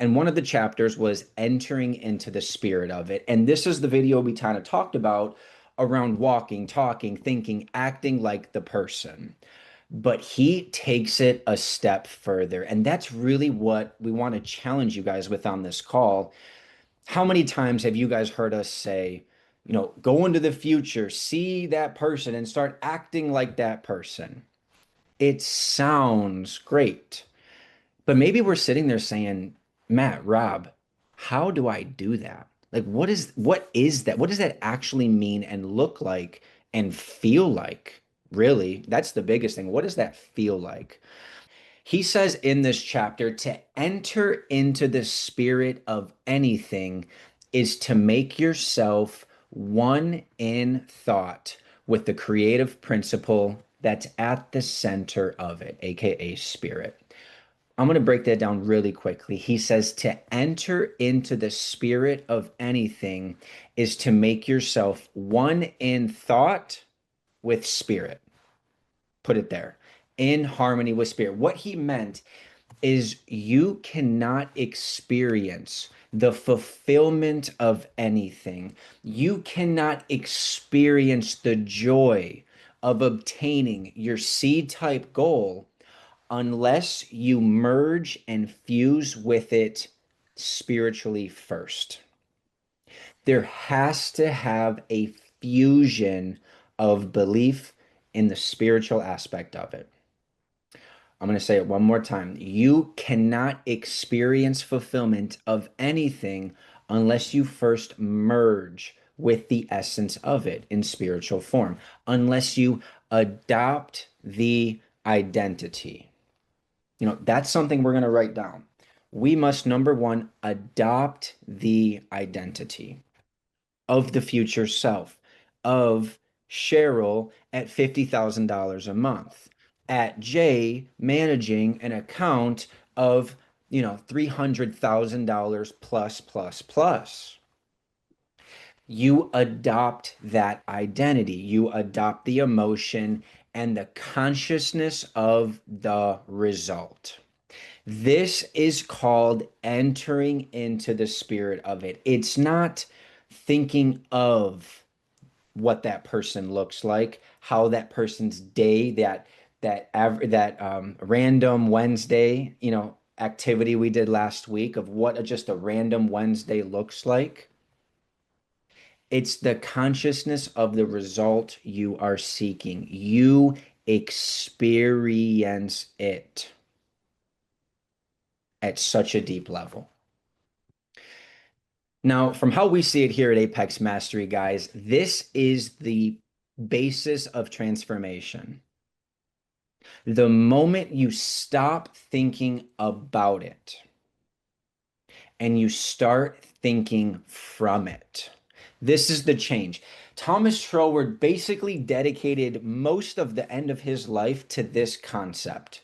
And one of the chapters was entering into the spirit of it. And this is the video we kind of talked about around walking, talking, thinking, acting like the person. But he takes it a step further. And that's really what we want to challenge you guys with on this call. How many times have you guys heard us say, go into the future, see that person, and start acting like that person? It sounds great. But maybe we're sitting there saying, Matt, Rob, how do I do that? Like, what is that? What does that actually mean and look like and feel like? Really, that's the biggest thing. What does that feel like? He says in this chapter to enter into the spirit of anything is to make yourself one in thought with the creative principle that's at the center of it, aka spirit. I'm going to break that down really quickly. He says to enter into the spirit of anything is to make yourself one in thought with spirit. Put it there, in harmony with spirit. What he meant is you cannot experience the fulfillment of anything. You cannot experience the joy of obtaining your seed type goal unless you merge and fuse with it spiritually first. There has to have a fusion of belief in the spiritual aspect of it. I'm going to say it one more time. You cannot experience fulfillment of anything unless you first merge with the essence of it in spiritual form, unless you adopt the identity. That's something we're going to write down. We must, number one, adopt the identity of the future self, of Cheryl at $50,000 a month, at Jay managing an account of, $300,000 plus, plus, plus. You adopt that identity, you adopt the emotion and the consciousness of the result. This is called entering into the spirit of it. It's not thinking of what that person looks like, how that person's day, that random Wednesday, activity we did last week of what just a random Wednesday looks like. It's the consciousness of the result you are seeking. You experience it at such a deep level. Now, from how we see it here at Apex Mastery, guys, this is the basis of transformation. The moment you stop thinking about it and you start thinking from it, this is the change. Thomas Troward basically dedicated most of the end of his life to this concept.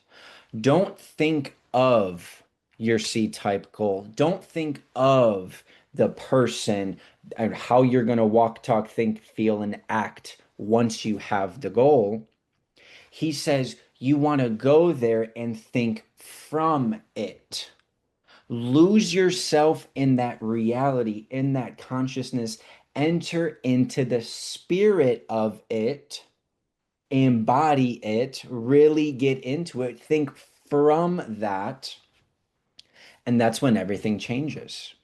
Don't think of your C type goal. Don't think of the person and how you're going to walk, talk, think, feel, and act once you have the goal. He says you want to go there and think from it. Lose yourself in that reality, in that consciousness. Enter into the spirit of it, embody it, really get into it, think from that. And that's when everything changes.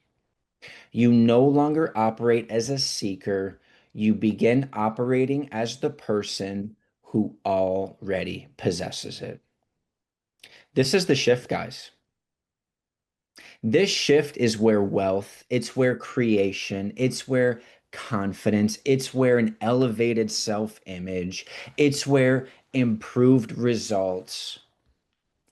You no longer operate as a seeker. You begin operating as the person who already possesses it. This is the shift, guys. This shift is where wealth, it's where creation, it's where confidence, it's where an elevated self-image, it's where improved results,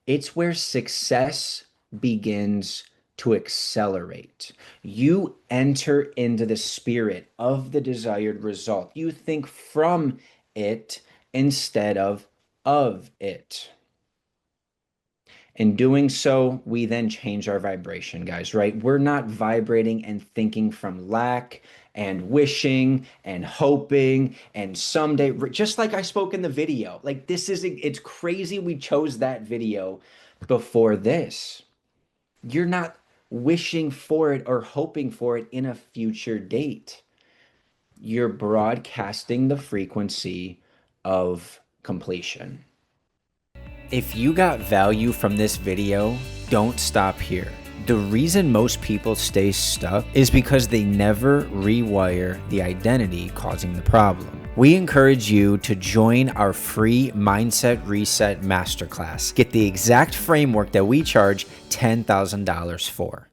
it's where success begins to accelerate. You enter into the spirit of the desired result. You think from it instead of it. In doing so, we then change our vibration, guys, right? We're not vibrating and thinking from lack and wishing and hoping and someday, just like I spoke in the video. Like it's crazy we chose that video before this. You're not wishing for it or hoping for it in a future date. You're broadcasting the frequency of completion. If you got value from this video, don't stop here. The reason most people stay stuck is because they never rewire the identity causing the problem. We encourage you to join our free Mindset Reset Masterclass. Get the exact framework that we charge $10,000 for.